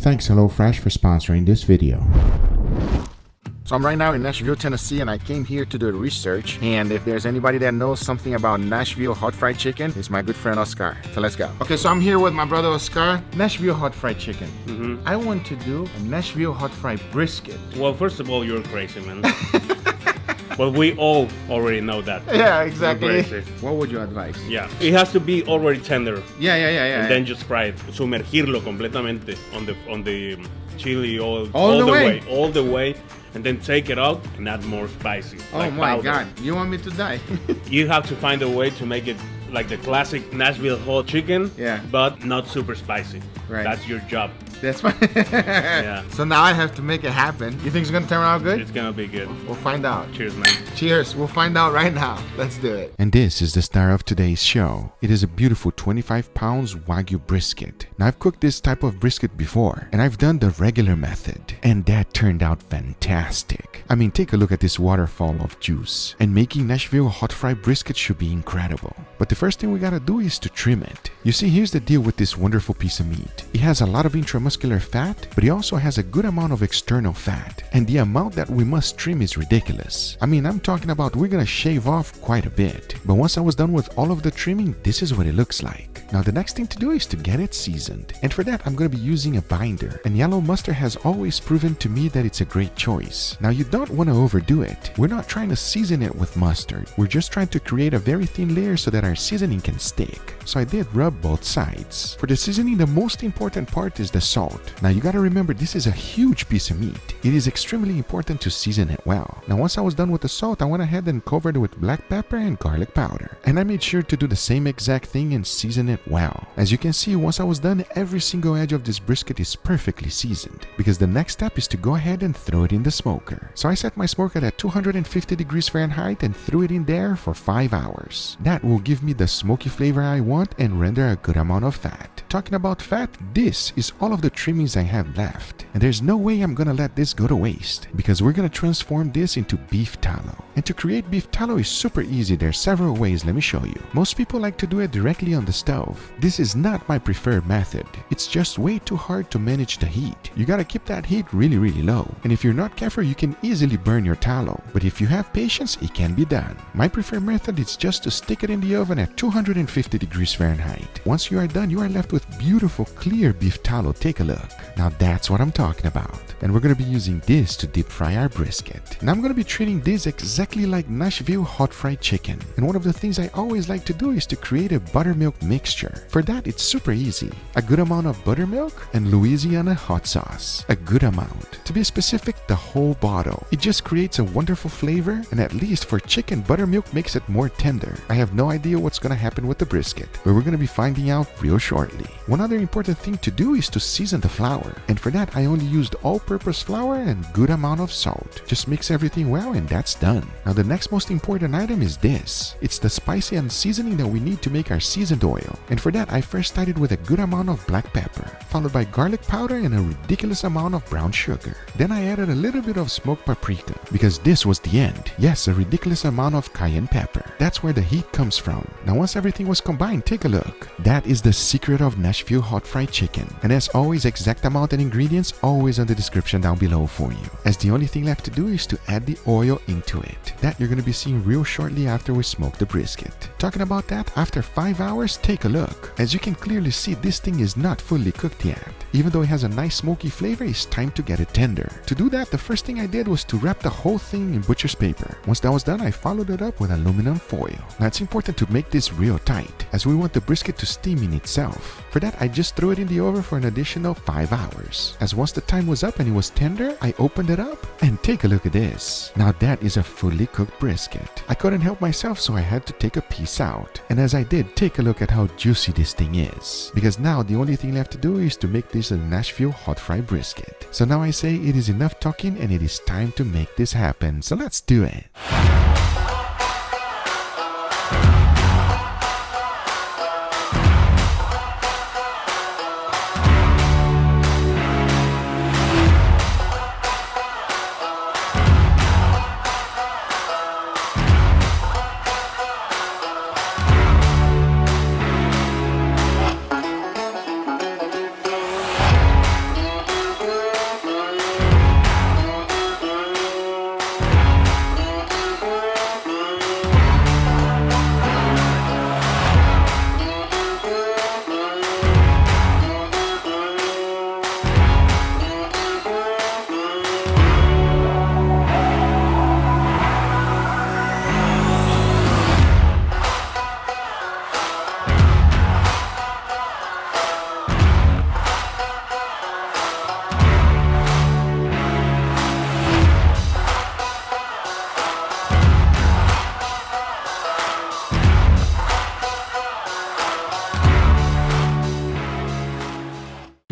Thanks HelloFresh for sponsoring this video. So I'm right now in Nashville, Tennessee, and I came here to do research. And if there's anybody that knows something about Nashville hot fried chicken, it's my good friend Oscar. So let's go. Okay, so I'm here with my brother Oscar. Nashville hot fried chicken. I want to do a Nashville hot fried brisket. Well, first of all, you're crazy, man. But we all already know that. Yeah, exactly. You're crazy. What would you advise? Yeah, it has to be already tender, Yeah. and then just fry it. Sumergirlo completamente on the chili all the way, and then take it out and add more spicy. Oh like my powder. God, you want me to die? You have to find a way to make it like the classic Nashville hot chicken, Yeah. but not super spicy. Right. That's your job. That's fine. Yeah. So now I have to make it happen. You think it's gonna turn out good? It's gonna be good. We'll find out. Cheers, man. Cheers. We'll find out right now. Let's do it. And this is the star of today's show. It is a beautiful 25 pounds Wagyu brisket. Now I've cooked this type of brisket before, and I've done the regular method, and that turned out fantastic. I mean, take a look at this waterfall of juice, and making Nashville hot fried brisket should be incredible. But the first thing we gotta do is to trim it. You see, here's the deal with this wonderful piece of meat. It has a lot of intramuscular fat, but it also has a good amount of external fat, and the amount that we must trim is ridiculous. I mean, I'm talking about we're gonna shave off quite a bit, but once I was done with all of the trimming, this is what it looks like. Now the next thing to do is to get it seasoned, and for that I'm going to be using a binder, and yellow mustard has always proven to me that it's a great choice. Now you don't want to overdo it. We're not trying to season it with mustard, we're just trying to create a very thin layer so that our seasoning can stick. So I did rub both sides. For the seasoning, the most important part is the salt. Now you got to remember, this is a huge piece of meat. It is extremely important to season it well. Now once I was done with the salt, I went ahead and covered it with black pepper and garlic powder, and I made sure to do the same exact thing and season it well. As you can see, once I was done, every single edge of this brisket is perfectly seasoned, because the next step is to go ahead and throw it in the smoker. So I set my smoker at 250 degrees Fahrenheit and threw it in there for 5 hours. That will give me the smoky flavor I want and render a good amount of fat. Talking about fat, this is all of the trimmings I have left, and there's no way I'm gonna let this go to waste, because we're gonna transform this into beef tallow. And to create beef tallow is super easy. There's several ways, let me show you. Most people like to do it directly on the stove. This is not my preferred method. It's just way too hard to manage the heat. You gotta keep that heat really low, and if you're not careful you can easily burn your tallow, but if you have patience it can be done. My preferred method is just to stick it in the oven at 250 degrees Fahrenheit. Once you are done, you are left with beautiful clear beef tallow. Take a look. Now that's what I'm talking about. And we're gonna be using this to deep fry our brisket. And I'm gonna be treating this exactly like Nashville hot fried chicken. And one of the things I always like to do is to create a buttermilk mixture. For that, it's super easy. A good amount of buttermilk and Louisiana hot sauce. A good amount. To be specific, the whole bottle. It just creates a wonderful flavor, and at least for chicken, buttermilk makes it more tender. I have no idea what's gonna happen with the brisket, but we're gonna be finding out real shortly. One other important thing to do is to season the flour, and for that I only used all-purpose flour and good amount of salt. Just mix everything well and that's done. Now the next most important item is this. It's the spicy and seasoning that we need to make our seasoned oil, and for that I first started with a good amount of black pepper, followed by garlic powder and a ridiculous amount of brown sugar. Then I added a little bit of smoked paprika, because this was the end. Yes, a ridiculous amount of cayenne pepper. That's where the heat comes from. Now once everything was combined, take a look. That is the secret of Nashville hot fried chicken. And as always, exact amount and ingredients always in the description down below for you, as the only thing left to do is to add the oil into it. That you're going to be seeing real shortly after we smoke the brisket. Talking about that, after 5 hours, take a look. As you can clearly see, this thing is not fully cooked yet. Even though it has a nice smoky flavor, it's time to get it tender. To do that, the first thing I did was to wrap the whole thing in butcher's paper. Once that was done, I followed it up with aluminum foil. Now it's important to make this real tight, as we want the brisket to steam in itself. For that, I just threw it in the oven for an additional 5 hours. As once the time was up and it was tender, I opened it up and take a look at this. Now that is a fully cooked brisket. I couldn't help myself, so I had to take a piece out. And as I did, take a look at how juicy this thing is. Because now the only thing left to do is to make this a Nashville hot fried brisket. So now I say it is enough talking and it is time to make this happen. So let's do it.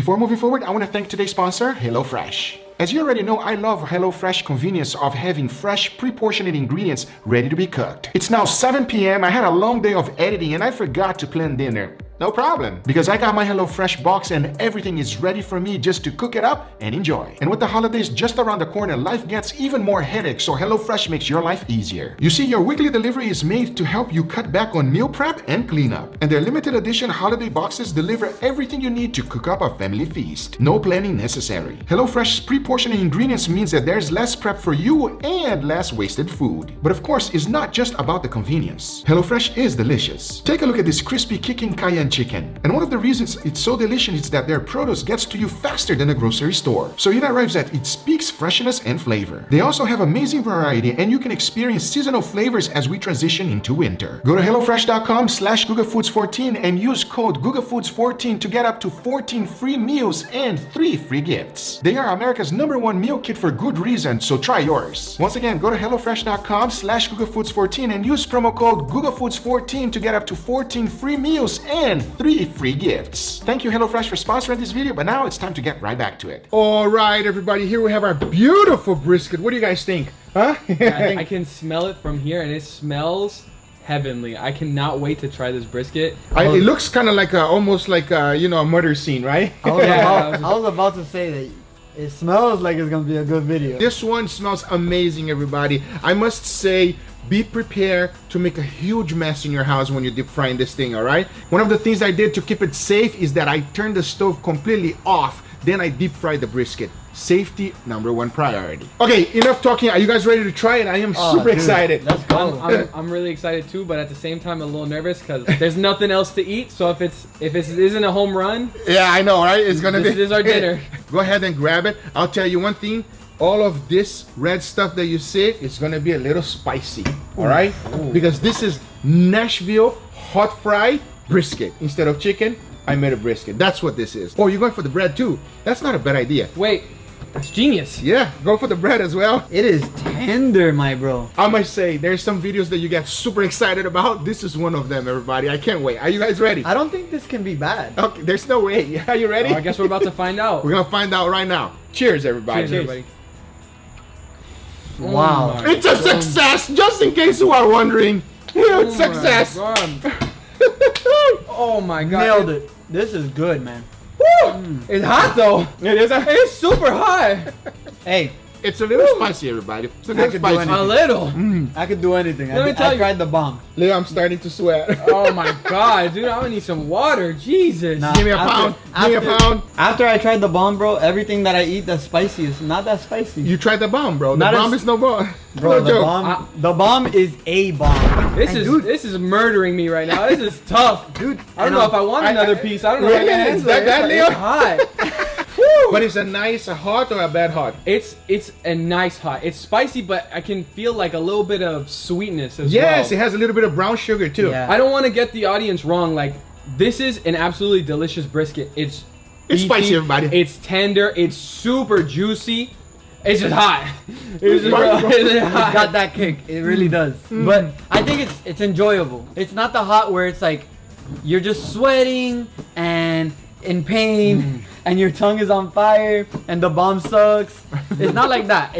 Before moving forward, I want to thank today's sponsor, HelloFresh. As you already know, I love HelloFresh convenience of having fresh, pre-portioned ingredients ready to be cooked. It's now 7 p.m. I had a long day of editing and I forgot to plan dinner. No problem, because I got my HelloFresh box and everything is ready for me just to cook it up and enjoy. And with the holidays just around the corner, life gets even more headache, so HelloFresh makes your life easier. You see, your weekly delivery is made to help you cut back on meal prep and cleanup. And their limited edition holiday boxes deliver everything you need to cook up a family feast. No planning necessary. HelloFresh's pre-portioned ingredients means that there's less prep for you and less wasted food. But of course, it's not just about the convenience. HelloFresh is delicious. Take a look at this crispy kicking cayenne chicken. And one of the reasons it's so delicious is that their produce gets to you faster than a grocery store. So it arrives at its peaks freshness and flavor. They also have amazing variety and you can experience seasonal flavors as we transition into winter. Go to HelloFresh.com/GugaFoods14 and use code GugaFoods14 to get up to 14 free meals and 3 free gifts. They are America's #1 meal kit for good reason, so try yours. Once again, go to HelloFresh.com/GugaFoods14 and use promo code GugaFoods14 to get up to 14 free meals and 3 free gifts. Thank you, HelloFresh, for sponsoring this video, but now it's time to get right back to it. All right, everybody, here we have our beautiful brisket. What do you guys think? Huh? I can smell it from here, and it smells heavenly. I cannot wait to try this brisket. It looks kind of like almost like a murder scene, right? I was about to say that it smells like it's gonna be a good video. This one smells amazing, everybody. I must say, be prepared to make a huge mess in your house when you're deep frying this thing, all right? One of the things I did to keep it safe is that I turned the stove completely off. Then I deep fried the brisket. Safety, #1 priority. Okay, enough talking. Are you guys ready to try it? I am super excited. Let's go. I'm really excited too, but at the same time a little nervous because there's nothing else to eat. So if it isn't a home run, yeah, I know, right? It's gonna be. This is our dinner. Go ahead and grab it. I'll tell you one thing. All of this red stuff that you see, it's gonna be a little spicy, all right? Because this is Nashville hot fry brisket. Instead of chicken, I made a brisket. That's what this is. Oh, you're going for the bread too? That's not a bad idea. Wait, that's genius. Yeah, go for the bread as well. It is tender, my bro. I must say, there's some videos that you get super excited about. This is one of them, everybody. I can't wait. Are you guys ready? I don't think this can be bad. Okay, there's no way. Are you ready? I guess we're about to find out. We're gonna find out right now. Cheers, everybody. Cheers, everybody. Wow. Oh my It's a success, just in case you are wondering. Huge success. Oh my god. Nailed it. This is good, man. Woo! It's hot though. It is. It's super hot. Hey, It's a little spicy, everybody. It's a little could do spicy. anything. A little. I could do anything. Let me tell I you. tried the bomb. Leo, I'm starting to sweat. Oh my god, dude, I'm gonna need some water. Jesus. Nah. Give me a pound. Give me a pound. After I tried the bomb, bro, everything that I eat that's spicy is not that spicy. You tried the bomb, bro. The Not bomb as- is no bomb. Bro, No the joke. bomb is a bomb. This And is dude, this is murdering me right now. This is tough. dude. I don't know if I want another piece. I don't know Really? if I can Is handle that it. bad, Leo? It's hot. But it's a nice hot or a bad hot? It's a nice hot. It's spicy, but I can feel like a little bit of sweetness as Yes, it well. has a little bit of brown sugar too. Yeah. I don't want to get the audience wrong. Like, this is an absolutely delicious brisket. It's It's beefy, spicy, everybody. It's tender. It's super juicy. It's just hot. It's just It's really It's hot. got that kick. It really does. But I think it's enjoyable. It's not the hot where it's like you're just sweating and in pain and your tongue is on fire and the bomb sucks. It's not like that.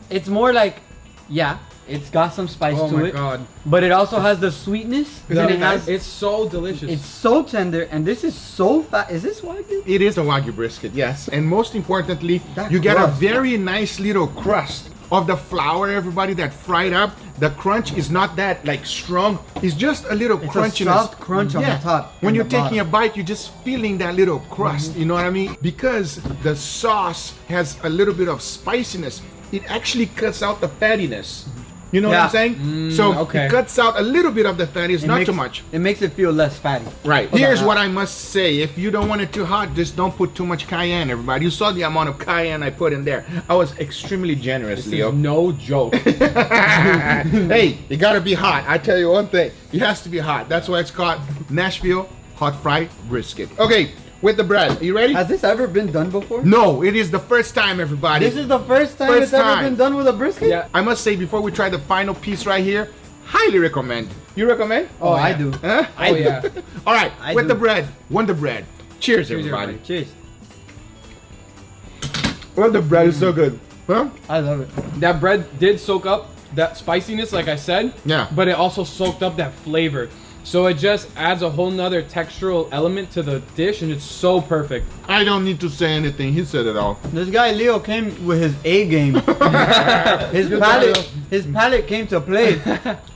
It's more like, yeah, it's got some spice Oh to my it. god. But it also has the sweetness. Is and that it has, It's so delicious. it's so tender and this is so fat. Is this Wagyu? It is a Wagyu brisket, yes. And most importantly, That you get a crust. very nice little crust of the flour, everybody, that fried up. The crunch is not that like strong. It's just a little It's a crunchiness. soft crunch on the top When and you're the taking bottom. a bite, you're just feeling that little crust. You know what I mean? Because the sauce has a little bit of spiciness, it actually cuts out the fattiness. You know what I'm Yeah. saying? So okay. it cuts out a little bit of the fatty. It's It not makes- too much. It makes it feel less fatty. Right. Okay. Here's what I must say. If you don't want it too hot, just don't put too much cayenne, everybody. You saw the amount of cayenne I put in there. I was extremely generous, This Leo. is no joke. Hey, it gotta be hot. I tell you one thing. It has to be hot. That's why it's called Nashville hot fried brisket. Okay, with the bread. Are you ready? Has this ever been done before? No, it is the first time, everybody. This is the first time First it's ever time. been done with a brisket? Yeah. I must say, before we try the final piece right here, highly recommend. You recommend? Oh, I yeah. do. Huh? Oh yeah. All right, I with do. the bread. Wonder bread. Cheers, everybody. everybody. Cheers. Well, the bread is so good. Huh? I love it. That bread did soak up that spiciness, like I said. Yeah. But it also soaked up that flavor. So it just adds a whole nother textural element to the dish, and it's so perfect. I don't need to say anything. He said it all. This guy Leo came with his A game. his palate came to play.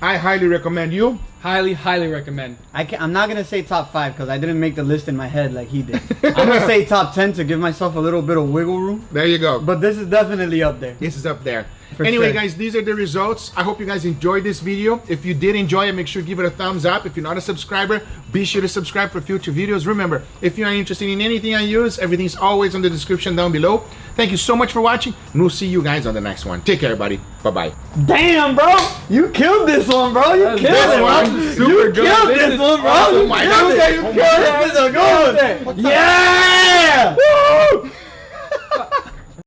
I highly recommend you. Highly, highly recommend. I'm not gonna say top 5 because I didn't make the list in my head like he did. I'm gonna say top 10 to give myself a little bit of wiggle room. There you go. But this is definitely up there. This is up there. For Anyway, sure. guys, these are the results. I hope you guys enjoyed this video. If you did enjoy it, make sure to give it a thumbs up. If you're not a subscriber, be sure to subscribe for future videos. Remember, if you are interested in anything I use, everything's always in the description down below. Thank you so much for watching, and we'll see you guys on the next one. Take care, everybody. Bye-bye. Damn, bro! You killed this one, bro! You killed this it, one. bro! Super You good. killed This this is one, bro! awesome. You My killed God. it! You killed it! This is a good one! Yeah! Woo!